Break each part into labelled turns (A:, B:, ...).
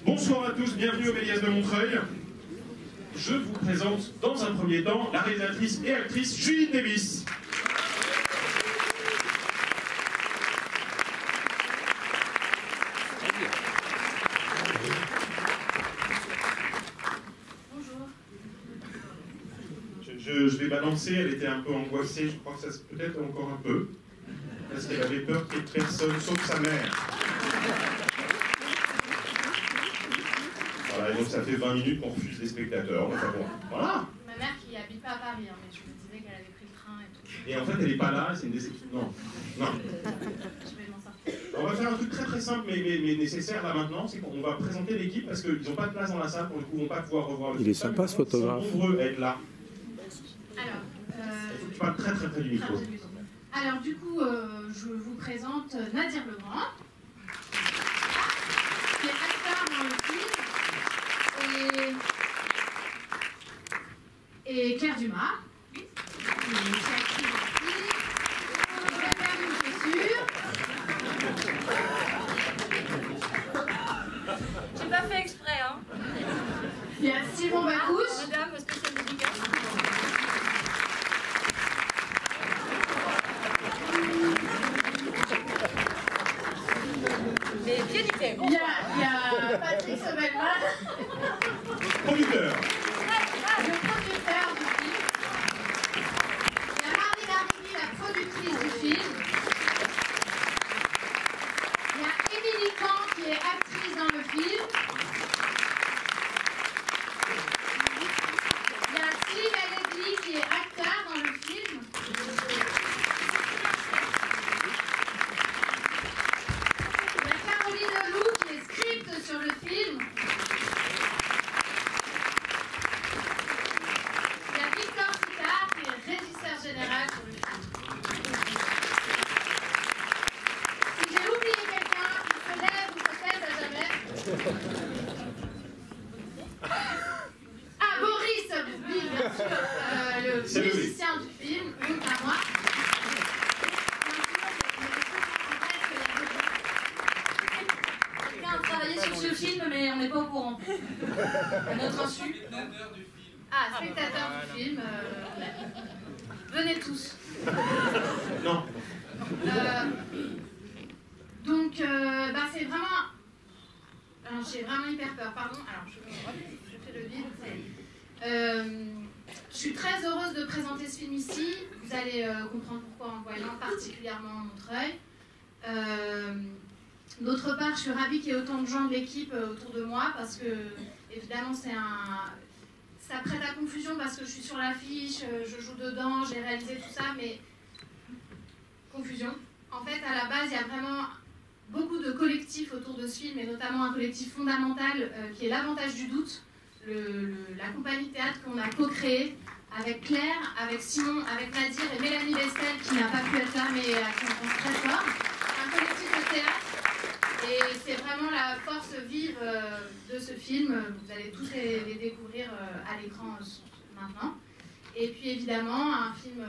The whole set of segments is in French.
A: Bonsoir à tous, bienvenue au Méliès de Montreuil. Je vous présente dans un premier temps la réalisatrice et actrice Julie Davis.
B: Bonjour.
A: Je vais balancer, elle était un peu angoissée, je crois que ça peut-être encore un peu, parce qu'elle avait peur qu'il n'y ait personne sauf sa mère. Voilà, et donc ça fait 20 minutes qu'on refuse les spectateurs. Enfin bon, voilà.
B: Ma mère qui habite pas à Paris, hein, mais je me disais qu'elle avait pris le train et tout.
A: Et en fait, elle n'est pas là, c'est une déception. Non, non.
B: Je vais m'en sortir.
A: On va faire un truc très très simple mais nécessaire là maintenant, c'est qu'on va présenter l'équipe parce qu'ils n'ont pas de place dans la salle, pour le coup, ils ne vont pas pouvoir revoir le
C: Il est
A: spectacle.
C: sympa ce photographe.
A: Ils sont nombreux à être là.
B: Alors,
A: Il faut que tu parles très très près du micro.
B: alors du coup, je vous présente Nadir Legrand, qui est acteur dans le film, et Claire Dumas, qui est aussi actrice dans le film. Je vais faire une chaussure.
D: J'ai pas fait exprès, hein.
B: Il y a Simon Bacouche.
D: Madame, spéciale dédicace. Les pieds nickel.
B: Il y a Patrick Sobelman,
A: Producteur.
B: le producteur du film. Il y a Marie Larigui, la productrice du film. Il y a Émilie Camp, qui est actrice dans le film. Il y a Sylvain Ledley, qui est acteur dans le film. Il y a Caroline Leloup, qui est script sur le film. Il y a Victor Sicard, qui est régisseur général sur le film. Si j'ai oublié quelqu'un, il se lève ou se taise à jamais. Ah, Boris, oui, bien sûr,
A: C'est
B: le
A: levé.
B: musicien du film, donc à moi.
D: Quelqu'un a travaillé sur ce film, mais on n'est pas au courant. À notre insu.
B: Ah, spectateur du film, venez tous.
A: Non.
B: Donc, c'est vraiment... Alors, j'ai vraiment hyper peur, pardon. Alors, je fais le vide. Je suis très heureuse de présenter ce film ici. Vous allez comprendre pourquoi en voyant particulièrement Montreuil. D'autre part, je suis ravie qu'il y ait autant de gens de l'équipe autour de moi parce que, évidemment, ça prête à confusion parce que je suis sur l'affiche, je joue dedans, j'ai réalisé tout ça, mais confusion. En fait, à la base, il y a vraiment beaucoup de collectifs autour de ce film, et notamment un collectif fondamental qui est l'Avantage du doute, la compagnie de théâtre qu'on a co-créée avec Claire, avec Simon, avec Nadir et Mélanie Vestel, qui n'a pas pu être là, mais à qui on pense très fort. Un collectif de théâtre. Et c'est vraiment la force vive de ce film. Vous allez tous les découvrir à l'écran maintenant. Et puis évidemment, un film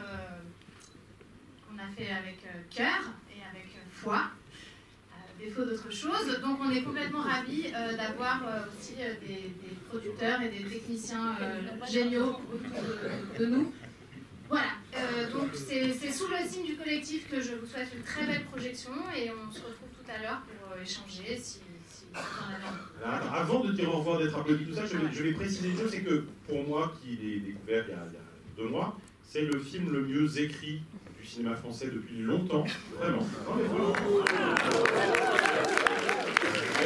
B: qu'on a fait avec cœur et avec foi, défaut d'autre chose. Donc on est complètement ravis d'avoir aussi des producteurs et des techniciens géniaux autour de nous. Voilà, donc c'est sous le signe du collectif que je vous souhaite une très belle projection et on se retrouve tout à l'heure pour échanger si vous en avez envie.
A: Alors, avant de dire au revoir, d'être applaudi, tout ça, je vais préciser une chose, c'est que pour moi, qui l'ai découvert il y a 2 mois, c'est le film le mieux écrit du cinéma français depuis longtemps, vraiment.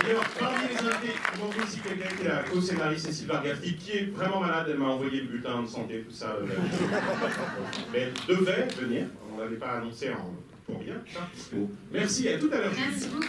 A: D'ailleurs, parmi les invités, on voit aussi quelqu'un qui est la co-scénariste, c'est Sylvain Gaffi, qui est vraiment malade, elle m'a envoyé le bulletin de santé, tout ça. Mais elle devait venir, on ne l'avait pas annoncé pour rien. Merci, à tout à l'heure.
B: Merci beaucoup.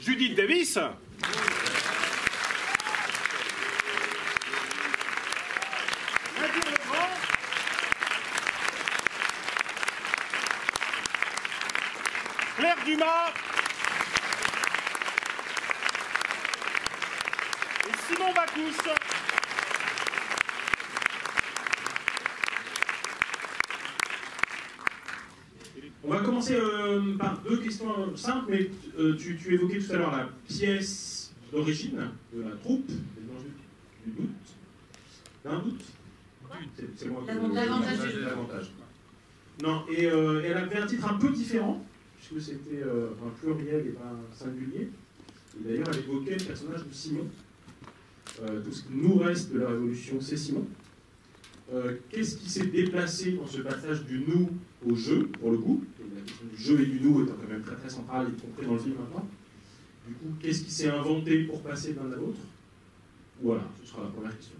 C: Judith Davis. Nadir Legrand. Claire Dumas. Et Simon Bacous.
A: On va commencer par deux questions simples, mais tu évoquais tout à l'heure la pièce d'origine de la troupe, du doute. D'un doute. C'est moi qui l'avantage. Non, et elle avait un titre un peu différent, puisque c'était un pluriel et pas un singulier. Et d'ailleurs, elle évoquait le personnage de Simon. Tout ce qui nous reste de la Révolution, c'est Simon. Qu'est-ce qui s'est déplacé dans ce passage du nous au jeu, pour le coup? La question du jeu et du nous étant quand même très très centrale, y compris dans le film maintenant. Du coup, qu'est-ce qui s'est inventé pour passer de l'un à l'autre? Voilà, ce sera la première question.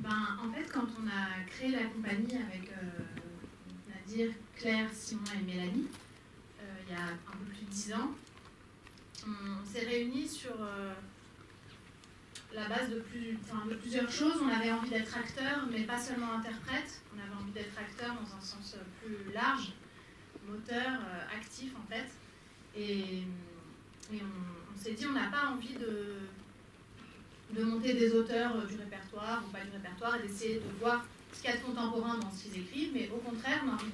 B: En fait, quand on a créé la compagnie avec Nadir, Claire, Simon et Mélanie, il y a un peu plus de 10 ans, on s'est réunis sur la base de plusieurs choses. On avait envie d'être acteur, mais pas seulement interprète. On avait envie d'être acteur dans un sens plus large, moteur, actif en fait. Et on s'est dit, on n'a pas envie de monter des auteurs du répertoire ou pas du répertoire et d'essayer de voir ce qu'il y a de contemporain dans ce qu'ils écrivent, mais au contraire, on a envie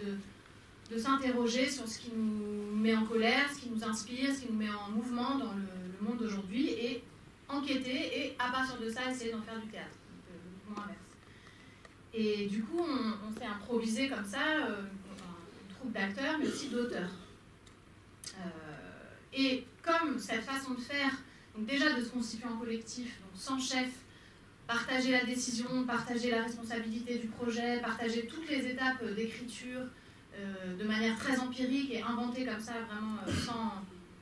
B: de s'interroger sur ce qui nous met en colère, ce qui nous inspire, ce qui nous met en mouvement dans le monde d'aujourd'hui et enquêter et à partir de ça essayer d'en faire du théâtre, donc le mouvement inverse. Et du coup, on s'est improvisé comme ça, une troupe d'acteurs, mais aussi d'auteurs. Et comme cette façon de faire, donc déjà de se constituer en collectif, donc sans chef, partager la décision, partager la responsabilité du projet, partager toutes les étapes d'écriture de manière très empirique et inventer comme ça, vraiment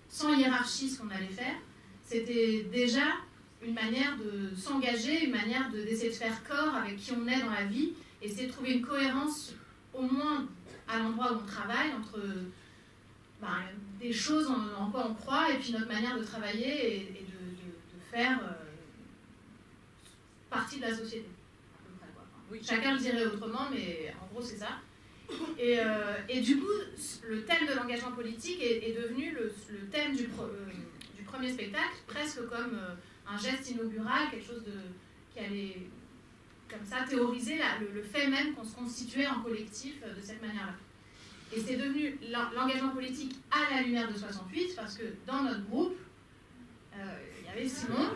B: sans hiérarchie ce qu'on allait faire, c'était déjà une manière de s'engager, une manière d'essayer de faire corps avec qui on est dans la vie, essayer de trouver une cohérence au moins à l'endroit où on travaille entre des choses en quoi on croit et puis notre manière de travailler et de faire partie de la société. À peu près, quoi. Enfin, oui. Chacun le dirait autrement, mais en gros c'est ça. Et du coup, le thème de l'engagement politique est devenu le thème du premier spectacle, presque comme un geste inaugural, quelque chose qui allait comme ça théoriser le fait même qu'on se constituait en collectif de cette manière-là. Et c'est devenu l'engagement politique à la lumière de 68, parce que dans notre groupe, il y avait Simon,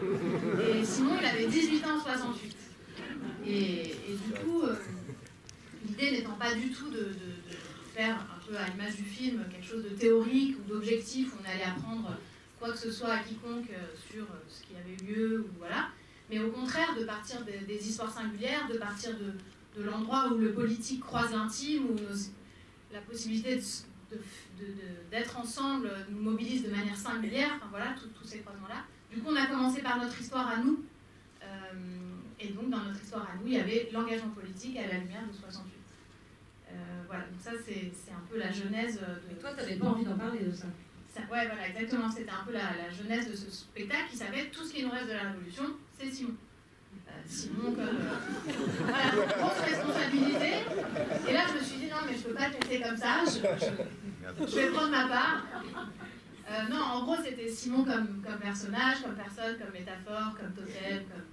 B: et Simon il avait 18 ans en 68. Et du coup, l'idée n'étant pas du tout de faire un peu à l'image du film quelque chose de théorique ou d'objectif où on allait apprendre quoi que ce soit à quiconque sur ce qui avait eu lieu, ou voilà. Mais au contraire, de partir des histoires singulières, de partir de l'endroit où le politique croise l'intime, où la possibilité d'être ensemble nous mobilise de manière singulière, enfin voilà, tous ces croisements-là. Du coup, on a commencé par notre histoire à nous. Et donc, dans notre histoire à nous, il y avait l'engagement politique à la lumière de 68. Voilà, donc ça, c'est un peu la genèse de...
D: Et toi, tu n'avais pas envie d'en parler de ça?
B: Ouais, voilà, exactement. C'était un peu la genèse de ce spectacle qui s'appelle Tout ce qui nous reste de la Révolution, c'est Simon. Simon comme... voilà, grosse responsabilité. Et là, je me suis dit, non, mais je ne peux pas te laisser comme ça. Je vais prendre ma part. Non, en gros, c'était Simon comme personnage, comme personne, comme métaphore, comme totem, comme...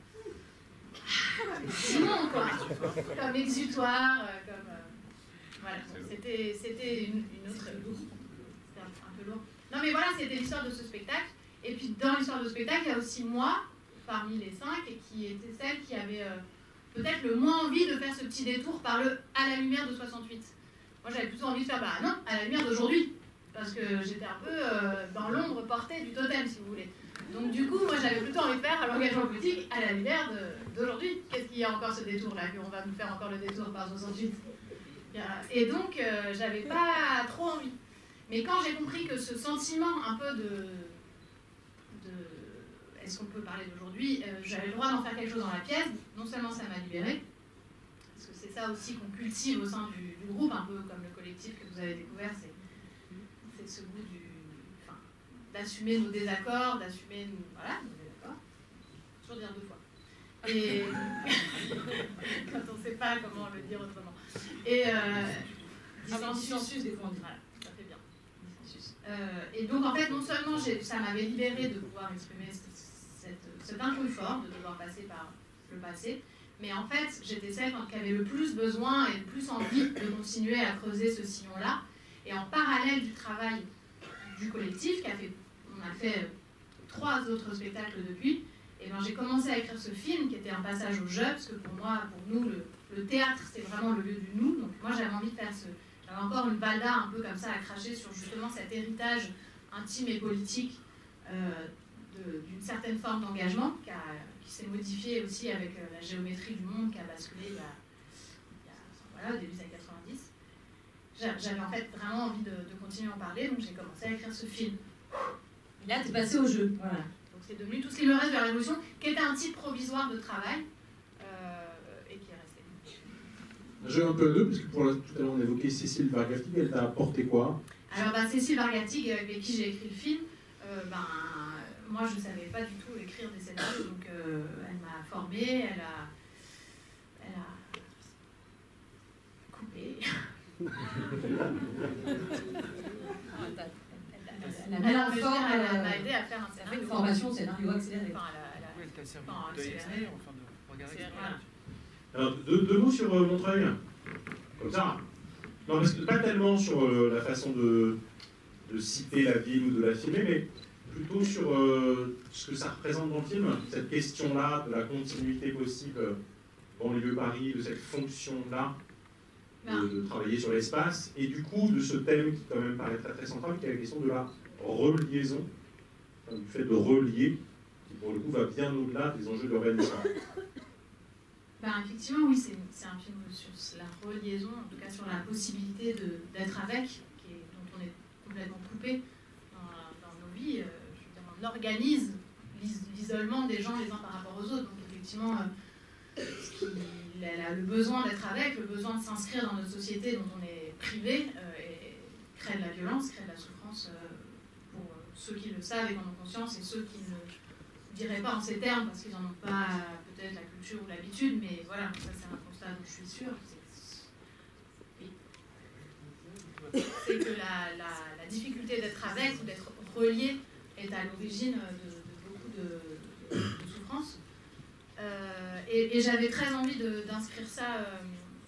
B: Simon, quoi. Comme exutoire, comme... voilà, c'était une autre... C'était un peu lourd. Non, mais voilà, c'était l'histoire de ce spectacle. Et puis, dans l'histoire de ce spectacle, il y a aussi moi, parmi les 5, et qui était celle qui avait peut-être le moins envie de faire ce petit détour par à la lumière de 68. Moi, j'avais plutôt envie de faire, non, à la lumière d'aujourd'hui. Parce que j'étais un peu dans l'ombre portée du totem, si vous voulez. Donc, du coup, moi, j'avais plutôt envie de faire l'engagement politique à la lumière d'aujourd'hui. Qu'est-ce qu'il y a encore ce détour-là, qu'on va nous faire encore le détour par 68 ? Et donc, j'avais pas trop envie. Mais quand j'ai compris que ce sentiment un peu de est-ce qu'on peut parler d'aujourd'hui, j'avais le droit d'en faire quelque chose dans la pièce, non seulement ça m'a libérée, parce que c'est ça aussi qu'on cultive au sein du groupe, un peu comme le collectif que vous avez découvert, ce goût d'assumer nos désaccords, d'assumer nos désaccords. Toujours dire 2 fois. Et quand on ne sait pas comment le dire autrement. Et
D: dissensus des fois.
B: Voilà, ça fait bien. Dissensus. Et donc en fait, non seulement ça m'avait libérée de pouvoir exprimer cet inconfort, de devoir passer par le passé, mais en fait, j'étais celle qui avait le plus besoin et le plus envie de continuer à creuser ce sillon-là. Et en parallèle du travail du collectif, on a fait 3 autres spectacles depuis, et ben j'ai commencé à écrire ce film qui était un passage au jeu, parce que pour nous, le théâtre, c'est vraiment le lieu du nous. Donc moi, j'avais envie de faire j'avais encore une balda un peu comme ça à cracher sur justement cet héritage intime et politique d'une certaine forme d'engagement qui s'est modifiée aussi avec la géométrie du monde qui a basculé au début des années 90. J'avais en fait vraiment envie de continuer à en parler, donc j'ai commencé à écrire ce film.
D: Et là, tu es passé au jeu. Voilà.
B: Donc c'est devenu Tout ce qui me reste de la Révolution, qui était un titre provisoire de travail et qui est resté.
A: J'ai un peu d'eux, parce que tout à l'heure on évoquait Cécile Vargatig, elle t'a apporté quoi?
B: Alors Cécile Vargatig, avec qui j'ai écrit le film, moi je ne savais pas du tout écrire des scénarios, donc elle m'a formée, elle a coupé. Elle m'a aidé à faire un scénario.
D: Une formation scénario accéléré.
C: Oui, elle t'a servi d'œil externe, enfin de regard externe.
A: Alors, 2 mots sur Montreuil, comme ça. Non, parce que pas tellement sur la façon de citer la ville ou de la filmer, mais plutôt sur ce que ça représente dans le film, cette question-là de la continuité possible banlieue Paris, de cette fonction-là de travailler sur l'espace, et du coup de ce thème qui quand même paraît très très central, qui est la question de la reliaison, enfin, du fait de relier, qui pour le coup va bien au-delà des enjeux d'urbanisme.
B: Effectivement, oui, c'est un film sur la reliaison, en tout cas sur la possibilité d'être avec, dont on est complètement coupé dans nos vies. Je veux dire, on organise l'isolement des gens les uns par rapport aux autres. Donc effectivement, le besoin d'être avec, le besoin de s'inscrire dans notre société dont on est privé, crée de la violence, crée de la souffrance pour ceux qui le savent et qui en ont conscience, et ceux qui ne diraient pas en ces termes parce qu'ils n'en ont pas peut-être la culture ou l'habitude, mais voilà, ça c'est un constat dont je suis sûre. C'est que la difficulté d'être avec ou d'être relié est à l'origine de beaucoup de souffrances. Et j'avais très envie d'inscrire ça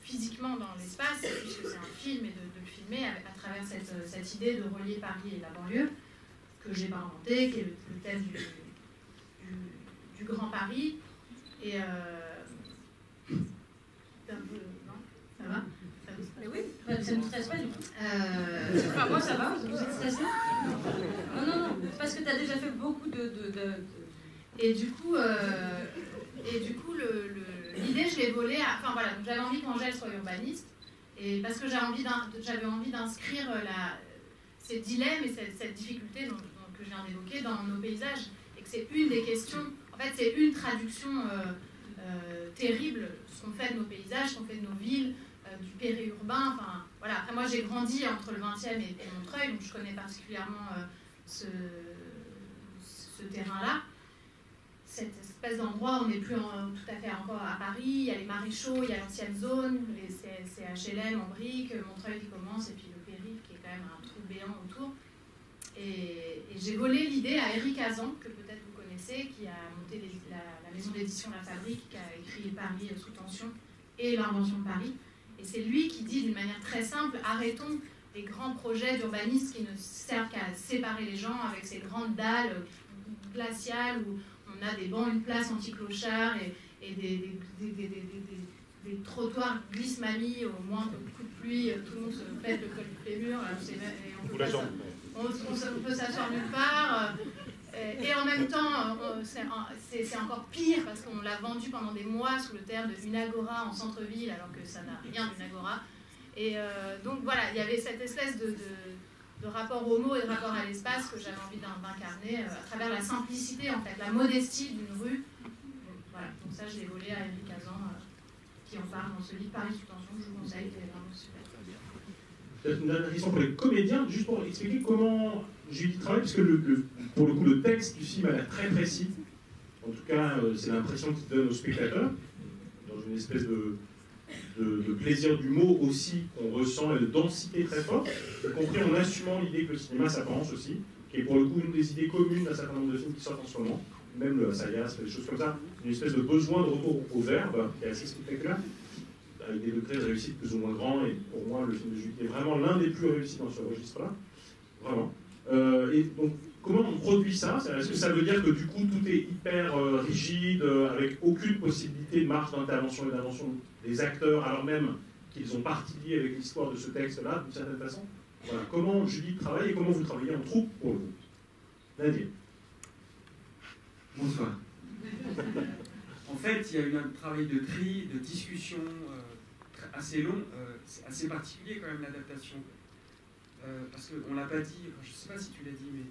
B: physiquement dans l'espace, puisque c'est un film, et de le filmer à travers cette idée de relier Paris et la banlieue, que j'ai pas inventé, qui est le thème du Grand Paris. Et non, ça va?
D: Mais oui, ça ne me stresse pas du tout. Enfin, moi ça va, vous êtes stressé? Non, parce que tu as déjà fait beaucoup de...
B: Et du coup, l'idée, je l'ai volée à... Enfin voilà, j'avais envie qu'Angèle soit urbaniste, et parce que j'avais envie d'inscrire ces dilemmes et cette difficulté que je viens d'évoquer dans nos paysages, et que c'est une des questions... En fait, c'est une traduction terrible, ce qu'on fait de nos paysages, ce qu'on fait de nos villes, du périurbain. Enfin, voilà. Après, moi, j'ai grandi entre le 20e et Montreuil, donc je connais particulièrement ce terrain-là. Cette espèce d'endroit où on n'est plus tout à fait encore à Paris. Il y a les maréchaux, il y a l'ancienne zone, c'est HLM en briques, Montreuil qui commence, et puis le périph' qui est quand même un trou béant autour. Et j'ai volé l'idée à Éric Azan, que peut-être vous connaissez, qui a monté la maison d'édition La Fabrique, qui a écrit Paris sous tension et l'invention de Paris. Et c'est lui qui dit d'une manière très simple, arrêtons les grands projets d'urbanisme qui ne servent qu'à séparer les gens avec ces grandes dalles glaciales où on a des bancs, une place anti-clochard et des trottoirs glisse-mamie au moindre coup de pluie, tout le monde se pète le col du fémur, on peut s'asseoir nulle part. Et en même temps, c'est encore pire parce qu'on l'a vendu pendant des mois sous le terme de une agora en centre-ville, alors que ça n'a rien d'une agora. Et donc voilà, il y avait cette espèce de rapport au mot et de rapport à l'espace que j'avais envie d'incarner à travers la simplicité, en fait, la modestie d'une rue. Donc, voilà, donc ça je l'ai volé à Éric Azan, qui en parle dans ce livre Paris sous tension, que je vous conseille, qui est vraiment super.
A: peut-être une dernière question pour les comédiens, juste pour expliquer comment Judith travaille, parce que pour le coup, le texte du film a l'air très précis. En tout cas, c'est l'impression qu'il donne au spectateur, dans une espèce de plaisir du mot aussi qu'on ressent, et de densité très forte, y compris en assumant l'idée que le cinéma, ça pense aussi, qui est pour le coup une des idées communes d'un certain nombre de films qui sortent en ce moment, même le Sayas, des choses comme ça, une espèce de besoin de retour au verbe qui est assez spectaculaire, avec des degrés de réussite plus ou moins grands, et pour moi, le film de Judith est vraiment l'un des plus réussis dans ce registre-là, vraiment. Et donc, comment on produit ça? Est-ce que ça veut dire que du coup, tout est hyper rigide, avec aucune possibilité de marge d'intervention et d'invention des acteurs, alors même qu'ils ont partie liée avec l'histoire de ce texte-là, d'une certaine façon? Voilà. Comment Judith travaille et comment vous travaillez en troupe pour le coup? Nadir.
E: Bonsoir. En fait, il y a eu un travail de tri, de discussion assez long, c'est assez particulier quand même l'adaptation. Parce qu'on ne l'a pas dit, je ne sais pas si tu l'as dit, mais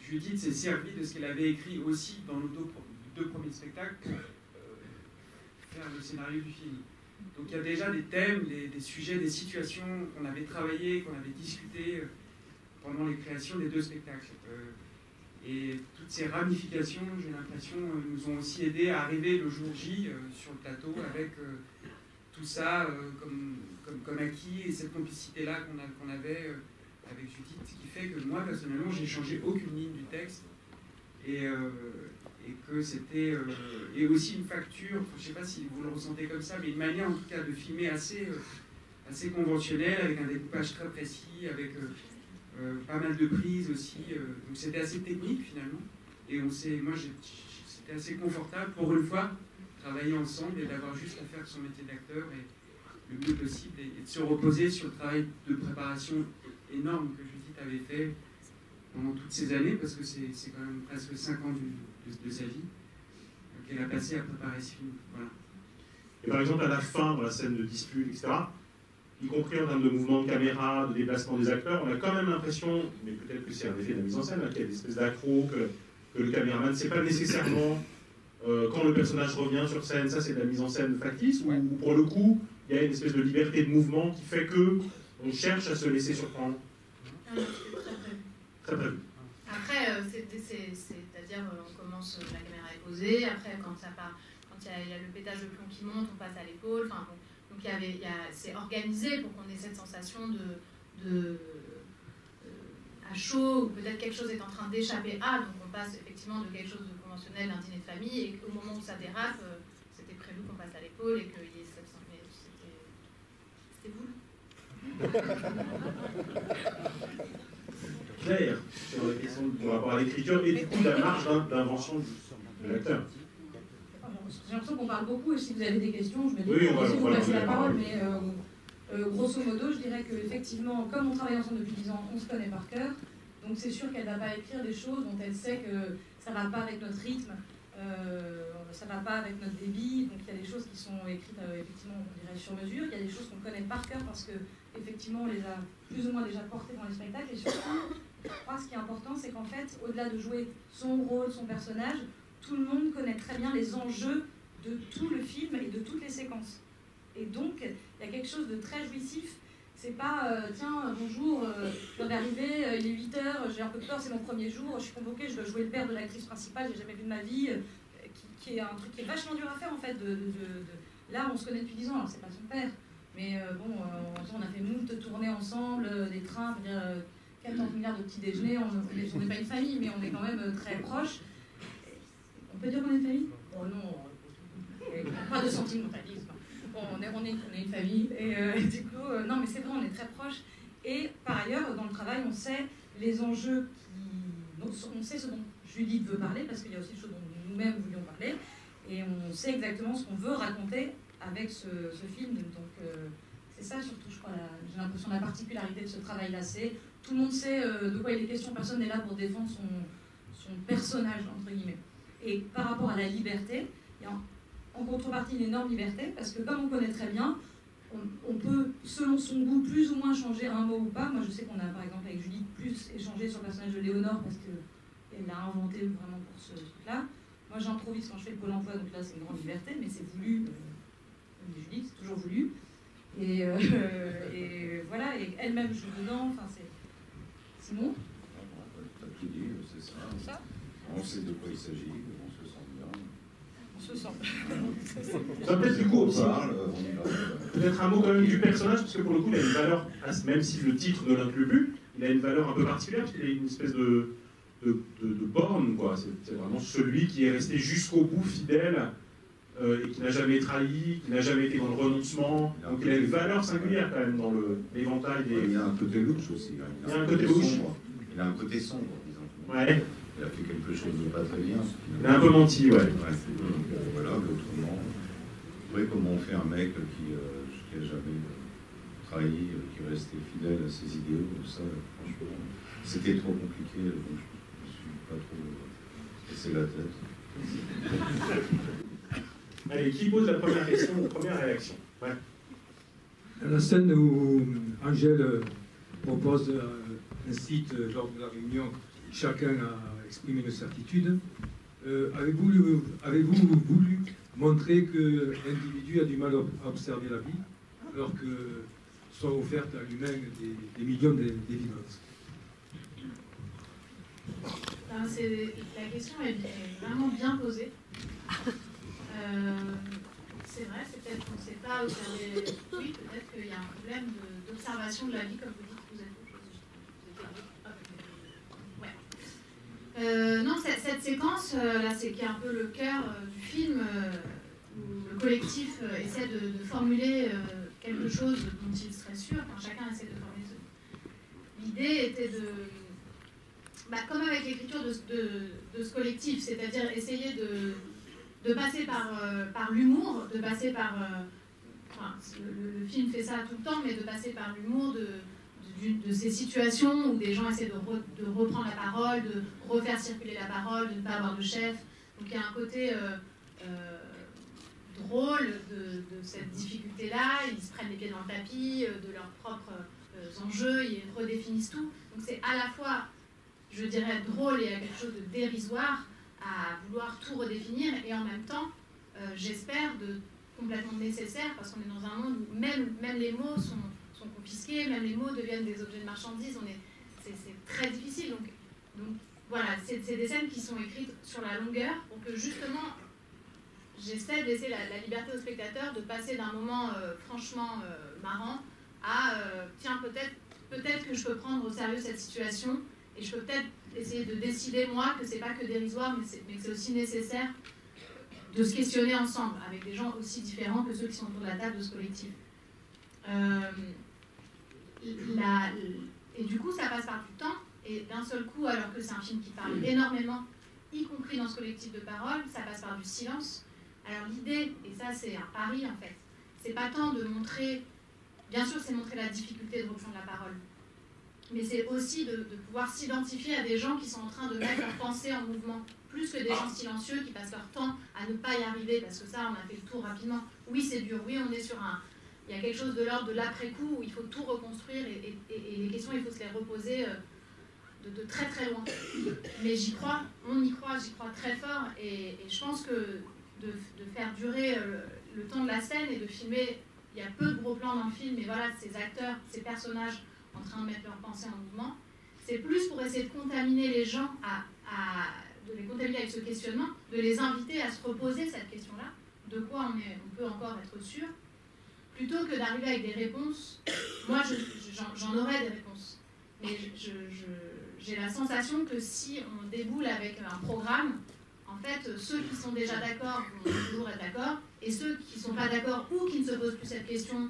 E: Judith s'est servie de ce qu'elle avait écrit aussi dans nos deux premiers spectacles pour faire le scénario du film. Donc il y a déjà des thèmes, des sujets, des situations qu'on avait travaillées, qu'on avait discutées pendant les créations des deux spectacles. Et toutes ces ramifications, j'ai l'impression, nous ont aussi aidé à arriver le jour J sur le plateau avec tout ça comme acquis et cette complicité-là qu'on avait avec Judith, qui fait que moi, personnellement, j'ai changé aucune ligne du texte et que c'était... et aussi une facture, je ne sais pas si vous le ressentez comme ça, mais une manière en tout cas de filmer assez conventionnelle, avec un découpage très précis, avec... pas mal de prises aussi, donc c'était assez technique finalement, et c'était assez confortable pour une fois travailler ensemble et d'avoir juste à faire son métier d'acteur et le mieux possible et de se reposer sur le travail de préparation énorme que Judith avait fait pendant toutes ces années, parce que c'est quand même presque 5 ans de sa vie qu'elle a passé à préparer ce film. Voilà.
A: Et par exemple à la fin, dans la scène de dispute, etc., y compris en termes de mouvement de caméra, de déplacement des acteurs, on a quand même l'impression, mais peut-être que c'est un effet de la mise en scène, qu'il y a des espèces d'accros, que le caméraman, c'est pas nécessairement quand le personnage revient sur scène, ça c'est de la mise en scène factice, ou pour le coup, il y a une espèce de liberté de mouvement qui fait que on cherche à se laisser surprendre. Très prévu.
B: Après, c'est-à-dire on commence, la caméra est posée, après quand il y a le pétage de plomb qui monte, on passe à l'épaule, enfin bon. Donc c'est organisé pour qu'on ait cette sensation à chaud, ou peut-être quelque chose est en train d'échapper à, donc on passe effectivement de quelque chose de conventionnel, d'un dîner de famille, et au moment où ça dérape, c'était prévu qu'on passe à l'épaule et qu'il y ait cette c'était vous.
A: Claire, sur la question par rapport à l'écriture et du coup la marge d'invention de l'acteur.
D: J'ai l'impression qu'on parle beaucoup et si vous avez des questions, je me dis
A: oui,
D: que vous passez la parole, mais grosso modo, je dirais qu'effectivement, comme on travaille ensemble depuis 10 ans, on se connaît par cœur, donc c'est sûr qu'elle ne va pas écrire des choses dont elle sait que ça ne va pas avec notre rythme, ça ne va pas avec notre débit, donc il y a des choses qui sont écrites effectivement, on dirait sur mesure, il y a des choses qu'on connaît par cœur parce qu'effectivement on les a plus ou moins déjà portées dans les spectacles, et surtout, je crois que ce qui est important, c'est qu'en fait, au-delà de jouer son rôle, son personnage, tout le monde connaît très bien les enjeux de tout le film et de toutes les séquences. Et donc, il y a quelque chose de très jouissif. C'est pas, tiens, bonjour, je viens d'arriver, il est 8h, j'ai un peu peur, c'est mon premier jour, je suis convoquée, je dois jouer le père de l'actrice principale, j'ai jamais vu de ma vie, qui est un truc qui est vachement dur à faire, en fait. Là, on se connaît depuis 10 ans, alors c'est pas son père, mais on a fait moult tournées ensemble, des trains, 14 milliards de petits déjeuners, on n'est pas une famille, mais on est quand même très proches. On peut dire qu'on est une famille? Oh non, pas de sentimentalisme. Bon, on est une famille, et du coup, non, mais c'est vrai, on est très proches. Et par ailleurs, dans le travail, on sait les enjeux on sait ce dont Judith veut parler, parce qu'il y a aussi des choses dont nous-mêmes voulions parler, et on sait exactement ce qu'on veut raconter avec ce film. Donc, c'est ça surtout, je crois, j'ai l'impression, la particularité de ce travail-là, c'est tout le monde sait de quoi il est question, personne n'est là pour défendre son personnage, entre guillemets. Et par rapport à la liberté, il y a en contrepartie une énorme liberté, parce que comme on connaît très bien, on peut, selon son goût, plus ou moins changer un mot ou pas. Moi, je sais qu'on a, par exemple, avec Judith, plus échangé sur le personnage de Léonore, parce qu'elle l'a inventé vraiment pour ce truc-là. Moi, j'improvise quand je fais le Pôle emploi, donc là, c'est une grande liberté, mais c'est voulu. Judith, c'est toujours voulu. Et voilà, et elle-même joue dedans. Enfin, c'est Simon.
F: T'as tout dit, c'est ça. On sait de quoi il s'agit, on se sent bien.
C: On se sent.
A: Ça peut-être du coup
F: On
A: aussi.
F: parle, on y va.
A: Peut-être un mot quand même du personnage, parce que pour le coup, il a une valeur, même si le titre ne l'inclut plus, il a une valeur un peu particulière, parce qu'il a une espèce de borne, quoi. C'est vraiment celui qui est resté jusqu'au bout fidèle, et qui n'a jamais trahi, qui n'a jamais été dans le renoncement. Donc il a une valeur singulière quand même dans l'éventail des...
F: Il y a un côté louche aussi.
A: Il y a un côté louche.
F: Sombre. Il a un côté sombre, disons.
A: Ouais.
F: Il a fait quelque chose de pas très bien.
A: Il a un peu menti, ouais.
F: Donc voilà, mais autrement, oui, comment on fait un mec qui n'a jamais trahi, qui est resté fidèle à ses idéaux, ça, franchement, c'était trop compliqué, donc je ne me suis pas trop cassé la tête.
A: Allez, qui pose la première question ou première réaction? Ouais.
G: La scène où Angèle propose un site lors de la réunion, chacun a exprimé une certitude. Avez-vous voulu montrer que l'individu a du mal à observer la vie, alors que sont offertes à l'humain des millions d'évidences?
B: La question est vraiment bien posée. C'est vrai, c'est peut-être qu'on ne sait pas observer. Oui, peut-être qu'il y a un problème d'observation de la vie, comme vous dites, vous êtes ouais. Non, cette séquence, là, c'est qui est un peu le cœur du film, où le collectif essaie de formuler quelque chose dont il serait sûr, enfin, chacun essaie de formuler ça. L'idée était comme avec l'écriture de ce collectif, c'est-à-dire essayer de passer par l'humour, de passer par... enfin, le film fait ça tout le temps, mais de passer par l'humour de ces situations où des gens essaient de reprendre la parole, de refaire circuler la parole, de ne pas avoir de chef. Donc il y a un côté drôle de cette difficulté-là. Ils se prennent les pieds dans le tapis, de leurs propres enjeux, ils redéfinissent tout. Donc c'est à la fois, je dirais, drôle et quelque chose de dérisoire, à vouloir tout redéfinir, et en même temps, j'espère, complètement nécessaire, parce qu'on est dans un monde où même les mots sont confisqués, même les mots deviennent des objets de marchandise, c'est très difficile. Donc voilà, c'est des scènes qui sont écrites sur la longueur, pour que justement, j'essaie de laisser la liberté au spectateur de passer d'un moment franchement marrant à, tiens, peut-être que je peux prendre au sérieux cette situation, et je peux peut-être essayer de décider, moi, que c'est pas que dérisoire, mais que c'est aussi nécessaire de se questionner ensemble, avec des gens aussi différents que ceux qui sont autour de la table de ce collectif. Et du coup, ça passe par du temps, et d'un seul coup, alors que c'est un film qui parle énormément, y compris dans ce collectif de parole, ça passe par du silence. Alors l'idée, et ça c'est un pari en fait, c'est pas tant de montrer, bien sûr c'est montrer la difficulté de reprendre la parole, mais c'est aussi de pouvoir s'identifier à des gens qui sont en train de mettre leur pensée en mouvement, plus que des gens silencieux qui passent leur temps à ne pas y arriver, parce que ça, on a fait le tour rapidement. Oui, c'est dur, oui, on est sur il y a quelque chose de l'ordre de l'après-coup, où il faut tout reconstruire, et les questions, il faut se les reposer de très très loin. Mais j'y crois, on y croit, j'y crois très fort, et je pense que de faire durer le temps de la scène, et de filmer, il y a peu de gros plans dans le film, mais voilà, ces acteurs, ces personnages, en train de mettre leur pensée en mouvement, c'est plus pour essayer de contaminer les gens, de les contaminer avec ce questionnement, de les inviter à se reposer cette question-là, de quoi on peut encore être sûr, plutôt que d'arriver avec des réponses. Moi, j'en aurais des réponses, mais j'ai la sensation que si on déboule avec un programme, en fait, ceux qui sont déjà d'accord vont toujours être d'accord, et ceux qui ne sont pas d'accord ou qui ne se posent plus cette question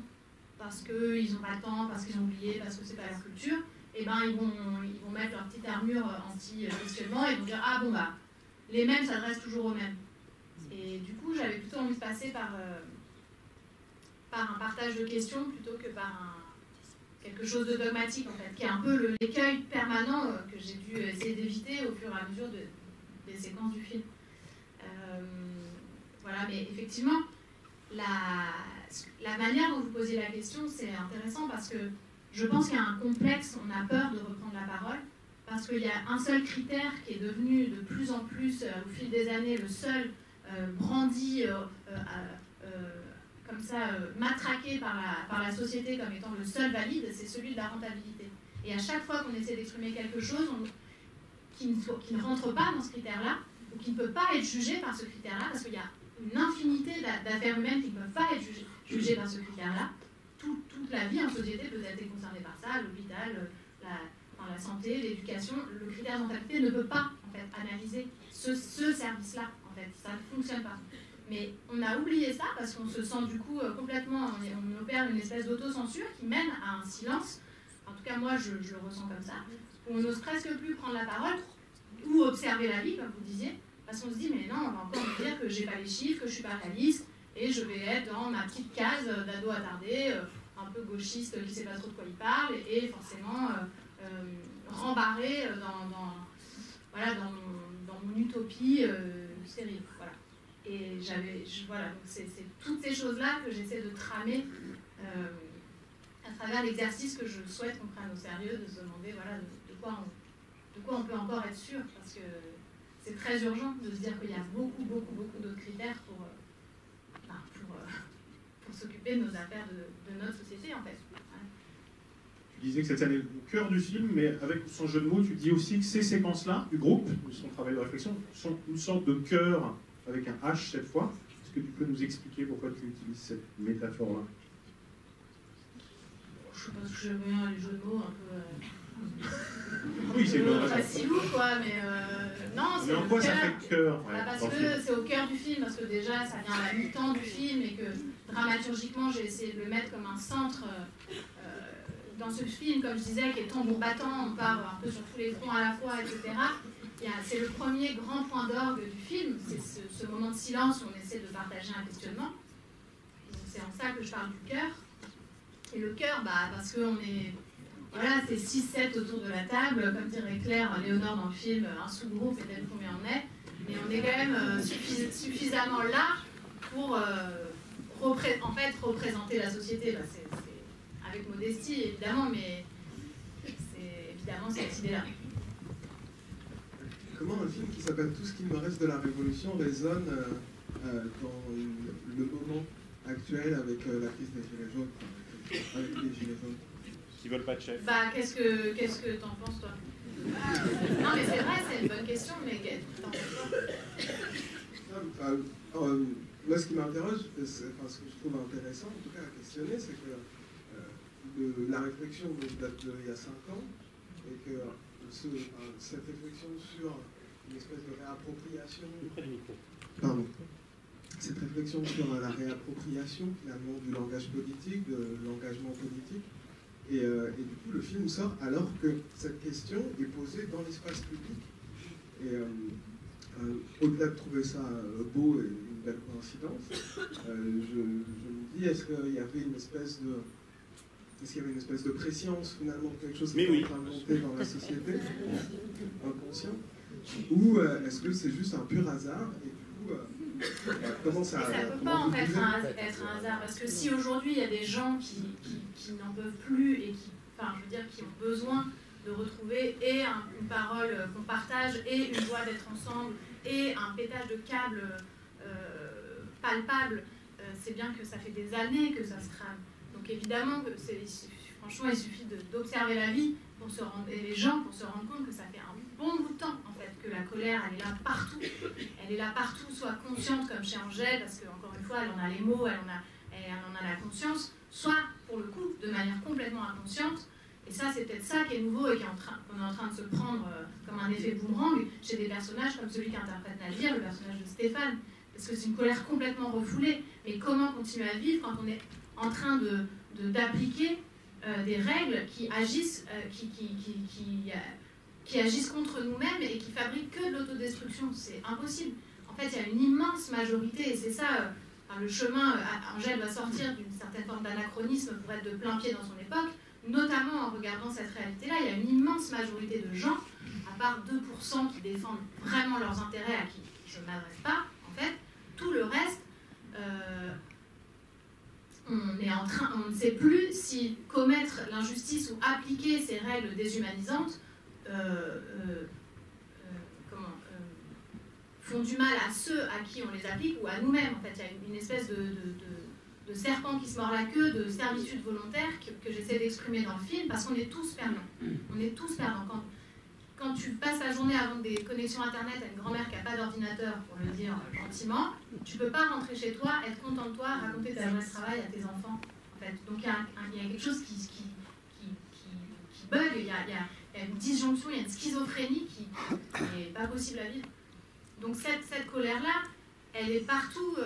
B: parce qu'ils n'ont pas le temps, parce qu'ils ont oublié, parce que c'est pas leur culture, et ben ils vont mettre leur petite armure anti-questionnement et vont dire ah bon bah les mêmes s'adressent toujours aux mêmes. Et du coup j'avais plutôt envie de passer par un partage de questions plutôt que par quelque chose de dogmatique en fait, qui est un peu l'écueil permanent que j'ai dû essayer d'éviter au fur et à mesure des séquences du film. Voilà, mais effectivement la manière dont vous posez la question, c'est intéressant parce que je pense qu'il y a un complexe, on a peur de reprendre la parole, parce qu'il y a un seul critère qui est devenu de plus en plus, au fil des années, le seul brandi comme ça matraqué par la société comme étant le seul valide, c'est celui de la rentabilité. Et à chaque fois qu'on essaie d'exprimer quelque chose qui ne rentre pas dans ce critère-là, ou qui ne peut pas être jugé par ce critère-là, parce qu'il y a une infinité d'affaires humaines qui ne peuvent pas être jugées par ce critère-là, toute la vie en société peut être concernée par ça, l'hôpital, la santé, l'éducation. Le critère de rentabilité ne peut pas en fait, analyser ce service-là. En fait, ça ne fonctionne pas. Mais on a oublié ça parce qu'on se sent du coup complètement, on opère une espèce d'autocensure qui mène à un silence. En tout cas, moi, je le ressens comme ça. Où on n'ose presque plus prendre la parole ou observer la vie, comme vous disiez, parce qu'on se dit, mais non, on va encore me dire que j'ai pas les chiffres, que je suis pas réaliste, et je vais être dans ma petite case d'ado attardé, un peu gauchiste qui sait pas trop de quoi il parle, et forcément rembarré dans mon utopie stérile. Voilà. Et voilà, donc c'est toutes ces choses-là que j'essaie de tramer à travers l'exercice que je souhaite qu'on prenne au sérieux, de se demander voilà, de quoi on peut encore être sûr, parce que c'est très urgent de se dire qu'il y a beaucoup d'autres critères pour s'occuper de nos affaires, de notre société en fait. Ouais.
A: Tu disais que cette scène est au cœur du film, mais avec son jeu de mots, tu dis aussi que ces séquences-là, du groupe, de son travail de réflexion, sont une sorte de cœur avec un H cette fois. Est-ce que tu peux nous expliquer pourquoi tu utilises cette métaphore-là?
B: Je pense que j'aime bien les jeux de mots un peu...
A: Oui, c'est une
B: facile quoi, mais non, c'est
A: en quoi ça fait cœur ouais,
B: parce que c'est au cœur du film, parce que déjà ça vient à la mi-temps du film et que dramaturgiquement j'ai essayé de le mettre comme un centre dans ce film, comme je disais, qui est tambour battant, on part un peu sur tous les fronts à la fois, etc. C'est le premier grand point d'orgue du film, c'est ce moment de silence où on essaie de partager un questionnement. C'est en ça que je parle du cœur. Et le cœur, parce qu'on est... Voilà, c'est 6-7 autour de la table, comme dirait Claire, Léonore dans le film, un sous-groupe et tel combien on est. Mais on est quand même suffisamment là pour représenter la société. C'est avec modestie, évidemment, mais c'est évidemment cette idée-là.
H: Comment un film qui s'appelle Tout ce qu'il me reste de la Révolution résonne dans le moment actuel avec la crise des Gilets jaunes, avec les Gilets jaunes
A: qui veulent pas de chef.
B: Qu'est-ce que t'en penses, toi? Non, mais c'est vrai, c'est une bonne question, mais t'en penses quoi?
H: Moi, ce qui m'interroge, ce que je trouve intéressant, en tout cas à questionner, c'est que la réflexion date d'il y a 5 ans, et que cette réflexion sur une espèce de réappropriation... Pardon. Cette réflexion sur la réappropriation, finalement, du langage politique, de l'engagement politique, et du coup, le film sort alors que cette question est posée dans l'espace public. Et au-delà de trouver ça beau et une belle coïncidence, je me dis, est-ce qu'il y avait une espèce de préscience, finalement, quelque chose qui est en train de monter dans la société, inconscient, ou est-ce que c'est juste un pur hasard, et du coup, comment ça...
B: Mais ça ne peut pas en fait être un hasard, parce que si aujourd'hui il y a des gens qui n'en peuvent plus et qui ont besoin de retrouver et une parole qu'on partage et une joie d'être ensemble et un pétage de câble palpable, c'est bien que ça fait des années que ça se trame. Donc évidemment, franchement, il suffit d'observer la vie et les gens pour se rendre compte que ça fait un bon bout de temps en fait que la colère elle est là partout. Elle est là partout, soit consciente comme chez Angèle, parce qu'encore une fois elle en a les mots, elle en a la conscience, soit pour le coup de manière complètement inconsciente. Et ça c'est peut-être ça qui est nouveau et qu'on est en train de se prendre comme un effet boomerang chez des personnages comme celui qu'interprète Navire, le personnage de Stéphane, parce que c'est une colère complètement refoulée. Mais comment continuer à vivre quand on est en train d'appliquer des règles qui agissent, qui agissent contre nous-mêmes et qui fabriquent que de l'autodestruction? C'est impossible. En fait, il y a une immense majorité, et c'est ça, le chemin, Angèle va sortir d'une certaine forme d'anachronisme pour être de plein pied dans son époque, notamment en regardant cette réalité-là. Il y a une immense majorité de gens, à part 2% qui défendent vraiment leurs intérêts, à qui je ne m'adresse pas, en fait, tout le reste... on ne sait plus si commettre l'injustice ou appliquer ces règles déshumanisantes font du mal à ceux à qui on les applique ou à nous-mêmes. En fait, il y a une espèce de serpent qui se mord la queue, de servitude volontaire que j'essaie d'exprimer dans le film, parce qu'on est tous perdants. On est tous perdants. Quand tu passes la journée avant des connexions Internet à une grand-mère qui n'a pas d'ordinateur, pour le dire gentiment, tu ne peux pas rentrer chez toi, être content de toi, raconter ta journée de travail à tes enfants. En fait. Donc il y a quelque chose qui bug, il y a une disjonction, il y a une schizophrénie qui n'est pas possible à vivre. Donc cette colère-là, elle est partout,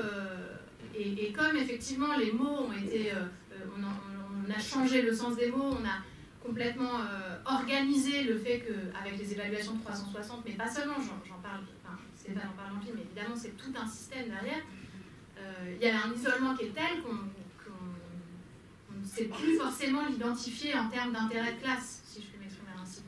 B: et comme effectivement les mots ont été... on a changé le sens des mots, on a complètement organisé le fait qu'avec les évaluations de 360, mais pas seulement, j'en parle, enfin, Stéphane en parle dans le film, mais évidemment c'est tout un système derrière, il y a un isolement qui est tel qu'on ne sait plus forcément l'identifier en termes d'intérêt de classe, si je puis m'exprimer ainsi.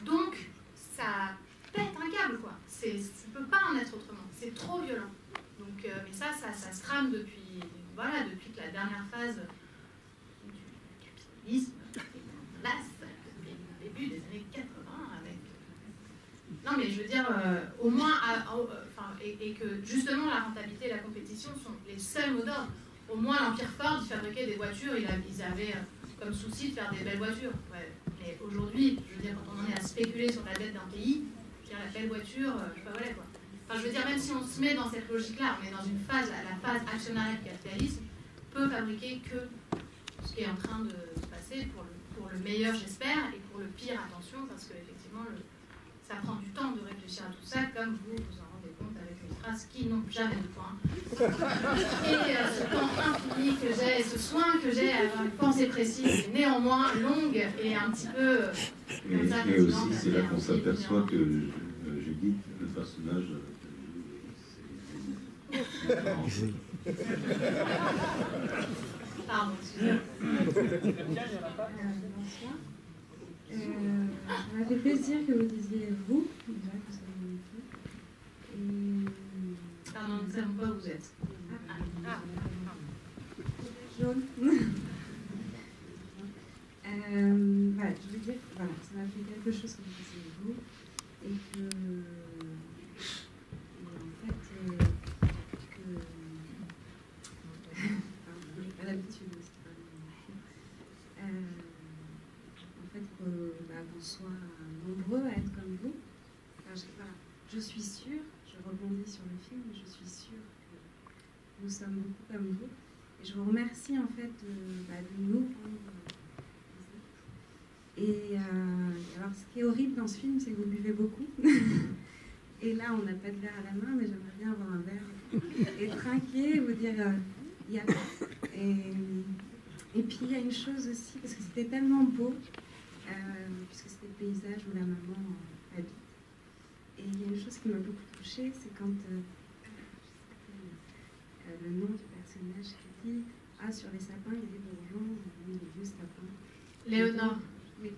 B: Donc, ça pète un câble, quoi. Ça ne peut pas en être autrement. C'est trop violent. Donc, mais ça se trame depuis que la dernière phase du capitalisme est en place, depuis le début des années 80, avec... Non, mais je veux dire, au moins, et que justement la rentabilité et la compétition sont les seuls mots d'ordre. Au moins, l'Empire Ford, il fabriquait des voitures, ils avaient comme souci de faire des belles voitures. Ouais. Mais aujourd'hui, je veux dire, quand on en est à spéculer sur la dette d'un pays, je veux dire, la belle voiture, je sais pas, voilà quoi. Enfin, je veux dire, même si on se met dans cette logique-là, on est dans une phase, la phase actionnariale du capitalisme, peut fabriquer que ce qui est en train de se passer, pour le meilleur, j'espère, et pour le pire, attention, parce qu'effectivement, ça prend du temps de réfléchir à tout ça, comme vous en rendez compte avec les phrases qui n'ont jamais de point. Et ce temps infini que j'ai, ce soin que j'ai à avoir une pensée précise, néanmoins longue et un petit peu...
F: Et aussi, c'est là qu'on s'aperçoit que Judith, le personnage...
B: Pardon, excusez-moi.
I: Bonsoir. Ça m'a fait plaisir que vous disiez vous, déjà que vous avez une fille. Et...
B: Pardon, nous ne savons pas où vous êtes.
I: Jaune. Voilà, je veux dire, voilà, ça m'a fait quelque chose que vous disiez vous, et que, en fait, j'ai pas l'habitude de se parler. En fait, qu'on soit nombreux à être comme vous. Voilà, je suis sûre, je rebondis sur le film, je suis sûre que nous sommes beaucoup comme vous. Et je vous remercie en fait de nous rendre visite. Et alors, ce qui est horrible dans ce film, c'est que vous buvez beaucoup. Et là, on n'a pas de verre à la main, mais j'aimerais bien avoir un verre et trinquer, vous dire, il y a... Et puis, il y a une chose aussi, parce que c'était tellement beau, puisque c'était le paysage où la maman habite. Et il y a une chose qui m'a beaucoup touchée, c'est quand le nom du personnage qui dit « Ah, sur les sapins, il y a des bourgeons, des vieux sapins. »
B: Léonore.
I: Oui.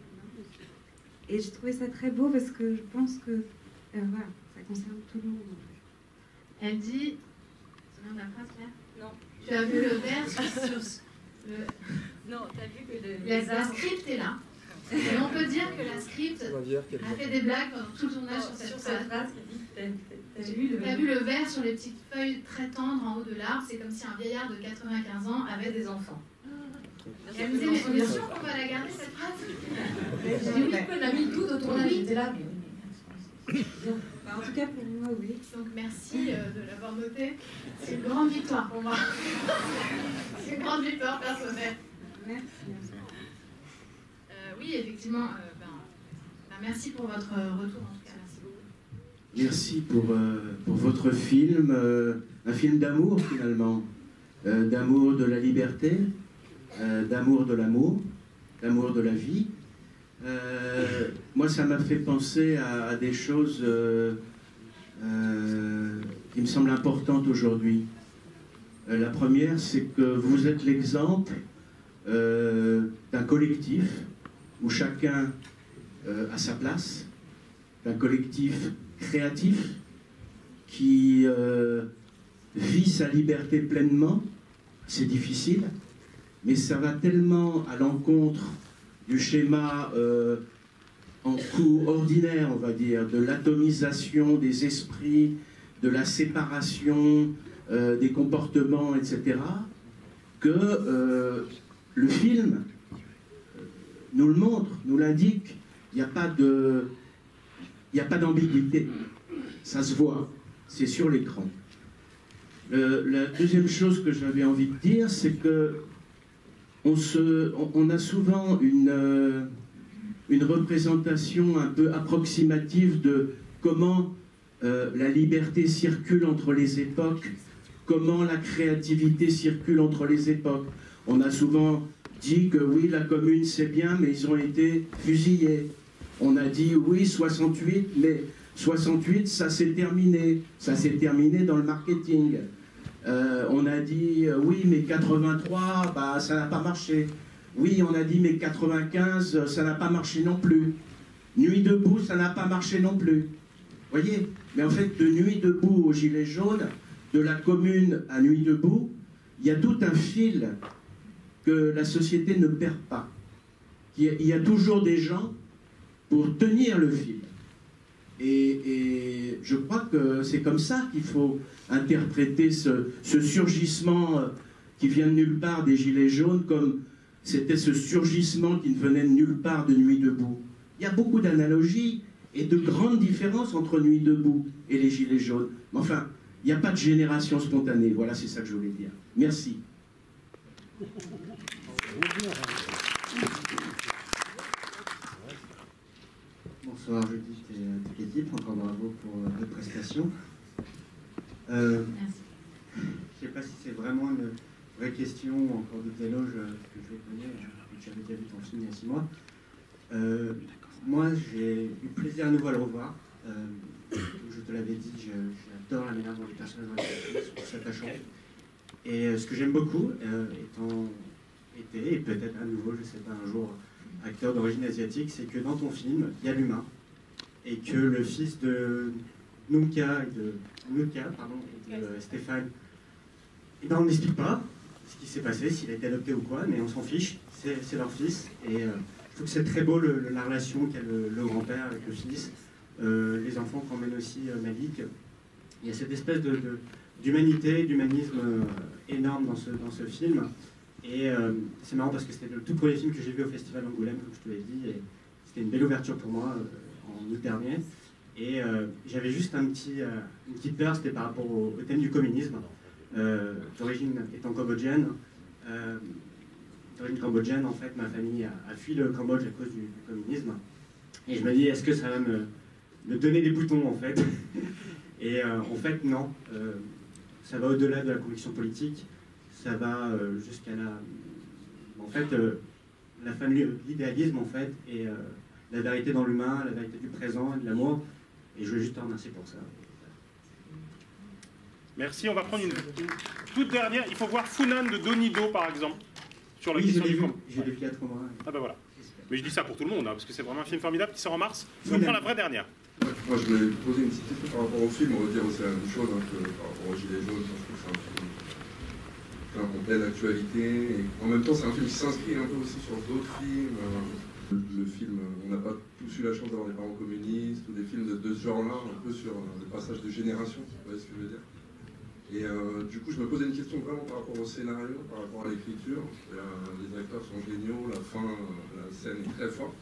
I: Et j'ai trouvé ça très beau parce que je pense que voilà, ça concerne tout le monde. En fait.
B: Elle dit... Tu te souviens de la phrase, Claire?
I: Non.
B: Tu as vu le vers sur le...
I: Non, tu as vu que
B: la script est là. Et on peut dire que la script a fait des blagues pendant tout le tournage sur cette phrase.
I: T'as vu
B: le vers sur les petites feuilles très tendres en haut de l'arbre. C'est comme si un vieillard de 95 ans avait des enfants. Et elle me disait, mais on est sûr qu'on va la garder cette phrase?
D: J'ai dit oui, on a mis tout au tournage, j'étais là.
I: En tout cas, pour moi, oui.
B: Donc merci de l'avoir noté. C'est une grande victoire pour moi. C'est une grande victoire personnelle.
I: Merci.
B: Oui, effectivement, merci pour votre retour en tout cas.
J: Merci
B: Merci beaucoup.
J: pour votre film, un film d'amour finalement, d'amour de la liberté, d'amour de l'amour, d'amour de la vie. Moi, ça m'a fait penser à des choses qui me semblent importantes aujourd'hui. La première, c'est que vous êtes l'exemple d'un collectif où chacun a sa place, d'un collectif créatif qui vit sa liberté pleinement. C'est difficile, mais ça va tellement à l'encontre du schéma en cours ordinaire, on va dire, de l'atomisation des esprits, de la séparation des comportements, etc., que le film nous le montre, nous l'indique. Il n'y a pas d'ambiguïté. Ça se voit, c'est sur l'écran. La deuxième chose que j'avais envie de dire, c'est que on a souvent une représentation un peu approximative de comment la liberté circule entre les époques, comment la créativité circule entre les époques. On a souvent dit que oui, la Commune c'est bien, mais ils ont été fusillés. On a dit oui, 68, mais 68, ça s'est terminé. Ça s'est terminé dans le marketing. On a dit oui, mais 83, bah, ça n'a pas marché. Oui, on a dit mais 95, ça n'a pas marché non plus. Nuit debout, ça n'a pas marché non plus. Voyez? Mais en fait, de Nuit debout aux Gilets jaunes, de la Commune à Nuit debout, il y a tout un fil que la société ne perd pas. Il y a toujours des gens pour tenir le fil. Et je crois que c'est comme ça qu'il faut interpréter ce surgissement qui vient de nulle part des Gilets jaunes, comme c'était ce surgissement qui ne venait de nulle part de Nuit debout. Il y a beaucoup d'analogies et de grandes différences entre Nuit debout et les Gilets jaunes. Mais enfin, il n'y a pas de génération spontanée. Voilà, c'est ça que je voulais dire. Merci.
K: Bonsoir Judith et toute l'équipe, encore bravo pour votre prestation. Je ne sais pas si c'est vraiment une vraie question ou encore d'autres éloges que je vais donner, j'avais déjà vu ton film il y a 6 mois. Moi j'ai eu plaisir à nouveau à le revoir. Je te l'avais dit, j'adore la manière dont les personnages sont s'attachant. Et ce que j'aime beaucoup, étant été, et peut-être à nouveau, je ne sais pas, un jour acteur d'origine asiatique, c'est que dans ton film, il y a l'humain. Et que le fils de Nuka et de Stéphane, eh ben, on n'explique pas ce qui s'est passé, s'il a été adopté ou quoi, mais on s'en fiche, c'est leur fils. Et je trouve que c'est très beau la relation qu'a le grand-père avec le fils, les enfants qu'emmène aussi Malik. Il y a cette espèce d'humanité, d'humanisme énorme dans ce film. Et c'est marrant parce que c'était le tout premier film que j'ai vu au Festival Angoulême, comme je te l'ai dit, et c'était une belle ouverture pour moi en août dernier. Et j'avais juste une petite peur, c'était par rapport au thème du communisme, d'origine étant cambodgienne. D'origine cambodgienne, en fait, ma famille a fui le Cambodge à cause du communisme. Et je me dis, est-ce que ça va me donner des boutons, en fait? Et en fait, non. Ça va au-delà de la conviction politique. Ça va jusqu'à la famille, l'idéalisme, en fait, et la vérité dans l'humain, la vérité du présent et de l'amour. Et je veux juste te remercier pour ça.
A: Merci, on va prendre une toute dernière. Il faut voir Funan de Donido, par exemple, sur la question du camp.
K: J'ai vu 4 mois.
A: Ah ben voilà. Mais je dis ça pour tout le monde, hein, parce que c'est vraiment un film formidable qui sort en mars. On prend la vraie dernière.
L: Moi, je voulais poser une petite question par rapport au film. On va dire aussi la même chose que par rapport aux Gilets jaunes. Je trouve que c'est un film en pleine actualité. Et en même temps, c'est un film qui s'inscrit un peu aussi sur d'autres films. Le film, on n'a pas tous eu la chance d'avoir des parents communistes ou des films de ce genre-là, un peu sur le passage de génération, vous voyez ce que je veux dire. Et du coup, je me posais une question vraiment par rapport au scénario, par rapport à l'écriture. Les acteurs sont géniaux, la scène est très forte.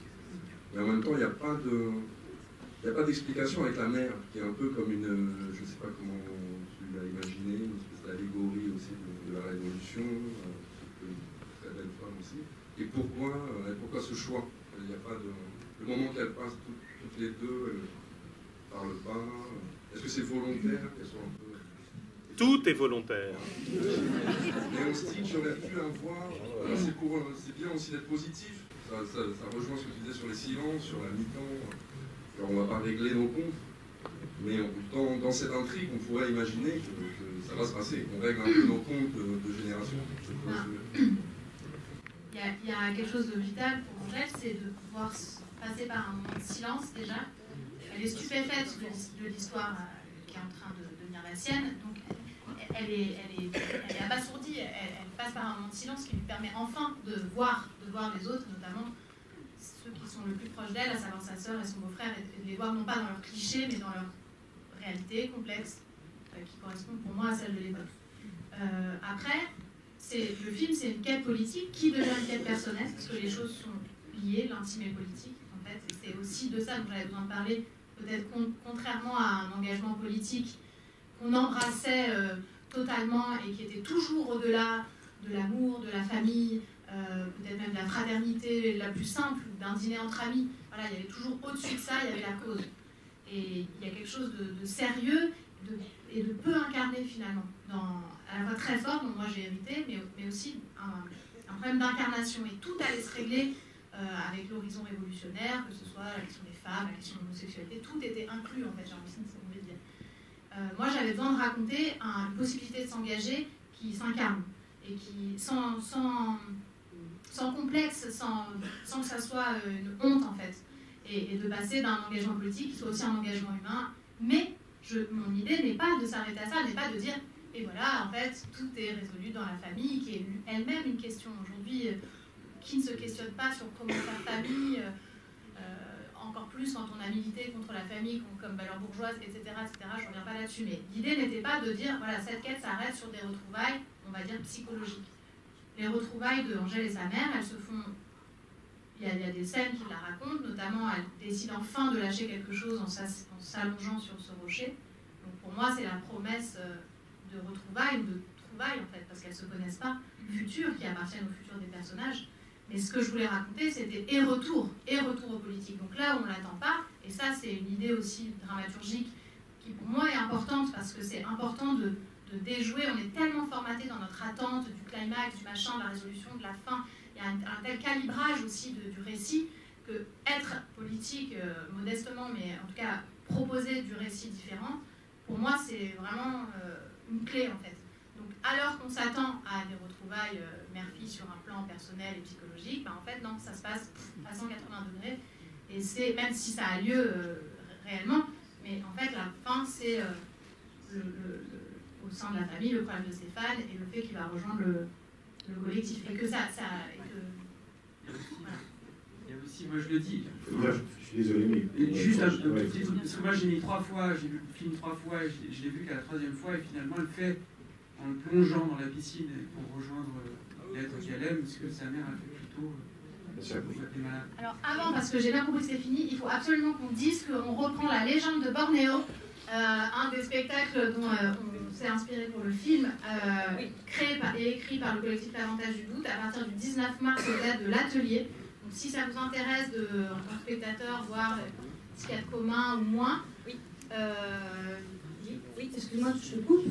L: Mais en même temps, il n'y a pas d'explication avec la mère, qui est un peu comme une, je ne sais pas comment tu l'as imaginé, une espèce d'allégorie aussi de la Révolution, une très belle femme aussi. Et pourquoi ce choix? Il n'y a pas le moment qu'elles passent toutes les deux, elles ne parlent pas. Est-ce que c'est volontaire qu'elles soient un peu...
A: Tout est volontaire.
L: Mais on se dit que j'aurais pu avoir... C'est bien aussi d'être positif. Ça rejoint ce que tu disais sur les silences, sur la mi-temps. Alors on ne va pas régler nos comptes. Mais dans cette intrigue, on pourrait imaginer que ça va se passer. On règle un peu nos comptes de génération.
B: Il y a quelque chose de vital pour Angèle, c'est de pouvoir passer par un moment de silence déjà. Elle est stupéfaite de l'histoire qui est en train de devenir la sienne, donc elle est abasourdie, elle passe par un moment de silence qui lui permet enfin de voir les autres, notamment ceux qui sont le plus proches d'elle, à savoir sa sœur et son beau-frère, et de les voir non pas dans leur cliché, mais dans leur réalité complexe, qui correspond pour moi à celle de l'époque. Après, le film, c'est une quête politique qui devient une quête personnelle, parce que les choses sont liées, l'intime et le politique, en fait. Et c'est aussi de ça dont j'avais besoin de parler, peut-être contrairement à un engagement politique qu'on embrassait totalement et qui était toujours au-delà de l'amour, de la famille, peut-être même de la fraternité la plus simple, d'un dîner entre amis. Voilà, il y avait toujours au-dessus de ça, il y avait la cause. Et il y a quelque chose de sérieux et de peu incarné finalement, à la fois très fort, dont moi j'ai hérité, mais aussi un problème d'incarnation. Et tout allait se régler avec l'horizon révolutionnaire, que ce soit la question des femmes, la question de l'homosexualité, tout était inclus en fait, j'ai envie de dire. Moi j'avais besoin de raconter une possibilité de s'engager qui s'incarne et qui sans complexe, sans que ça soit une honte en fait, et de passer d'un engagement politique qui soit aussi un engagement humain. Mais mon idée n'est pas de s'arrêter à ça, n'est pas de dire et voilà, en fait, tout est résolu dans la famille, qui est elle-même une question aujourd'hui qui ne se questionne pas sur comment faire famille, encore plus quand on a milité contre la famille comme valeur bourgeoise, etc., etc. Je ne reviens pas là-dessus, mais l'idée n'était pas de dire voilà, cette quête s'arrête sur des retrouvailles, on va dire psychologiques. Les retrouvailles de Angèle et sa mère, elles se font. Il y a des scènes qui la racontent, notamment elle décide enfin de lâcher quelque chose en s'allongeant sur ce rocher. Donc pour moi, c'est la promesse de retrouvailles ou de trouvailles en fait, parce qu'elles ne se connaissent pas, futures, qui appartiennent au futur des personnages. Mais ce que je voulais raconter, c'était et retour aux politiques. Donc là, on ne l'attend pas, et ça, c'est une idée aussi dramaturgique qui pour moi est importante, parce que c'est important de déjouer. On est tellement formaté dans notre attente du climax, du machin, de la résolution, de la fin. Il y a un tel calibrage aussi du récit que être politique, modestement, mais en tout cas proposer du récit différent, pour moi, c'est vraiment une clé en fait. Donc, alors qu'on s'attend à des retrouvailles mère-fille sur un plan personnel et psychologique, ben, en fait, non, ça se passe à 180 degrés. Et c'est, même si ça a lieu réellement, mais en fait, la fin, c'est au sein de la famille, le problème de Stéphane et le fait qu'il va rejoindre le collectif. Et que voilà.
E: Il y a aussi, moi je le dis.
A: Je suis désolé, mais.
E: Juste un petit truc, parce que moi j'ai mis 3 fois, j'ai vu le film 3 fois, et je l'ai vu qu'à la 3e fois, et finalement elle fait en le plongeant dans la piscine pour rejoindre l'être qu'elle aime, parce que sa mère a fait plutôt.
B: Alors avant, parce que j'ai bien compris que c'est fini, il faut absolument qu'on dise qu'on reprend la légende de Bornéo, un des spectacles dont on s'est inspiré pour le film, créé et écrit par le collectif L'Avantage du Doute, à partir du 19 mars aux dates de l'atelier. Donc si ça vous intéresse en tant que spectateur, voir ce qu'il y a de commun ou moins.
D: Oui, excuse-moi, je te coupe.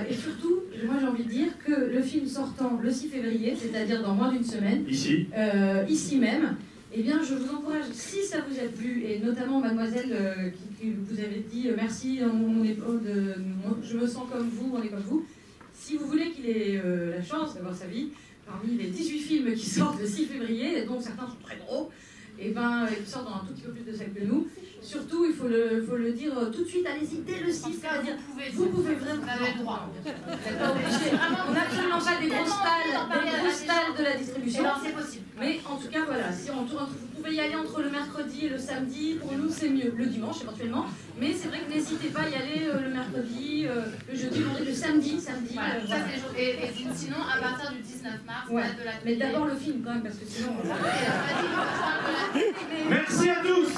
D: Et surtout, moi j'ai envie de dire que le film sortant le 6 février, c'est-à-dire dans moins d'une semaine, ici même, eh bien je vous encourage, si ça vous a plu, et notamment mademoiselle qui vous avez dit merci, je me sens comme vous, on est comme vous, si vous voulez qu'il ait la chance d'avoir sa vie, parmi les 18 films qui sortent le 6 février, dont certains sont très gros, et qui sortent dans un tout petit peu plus de salle que nous. Surtout, il faut le dire tout de suite, allez-y dès le 6, c'est-à-dire vous pouvez vraiment, vous avez le droit. On n'a absolument pas des grosses stalles de la distribution.
B: C'est possible.
D: Mais en tout cas, voilà, si vous pouvez y aller entre le mercredi et le samedi, pour nous c'est mieux, le dimanche éventuellement. Mais c'est vrai que n'hésitez pas à y aller le mercredi, le jeudi, le samedi.
B: Voilà, ça c'est les jours. Et sinon, à partir du 19 mars, date de la.
D: Mais d'abord le film quand même, parce que sinon.
A: Merci à tous.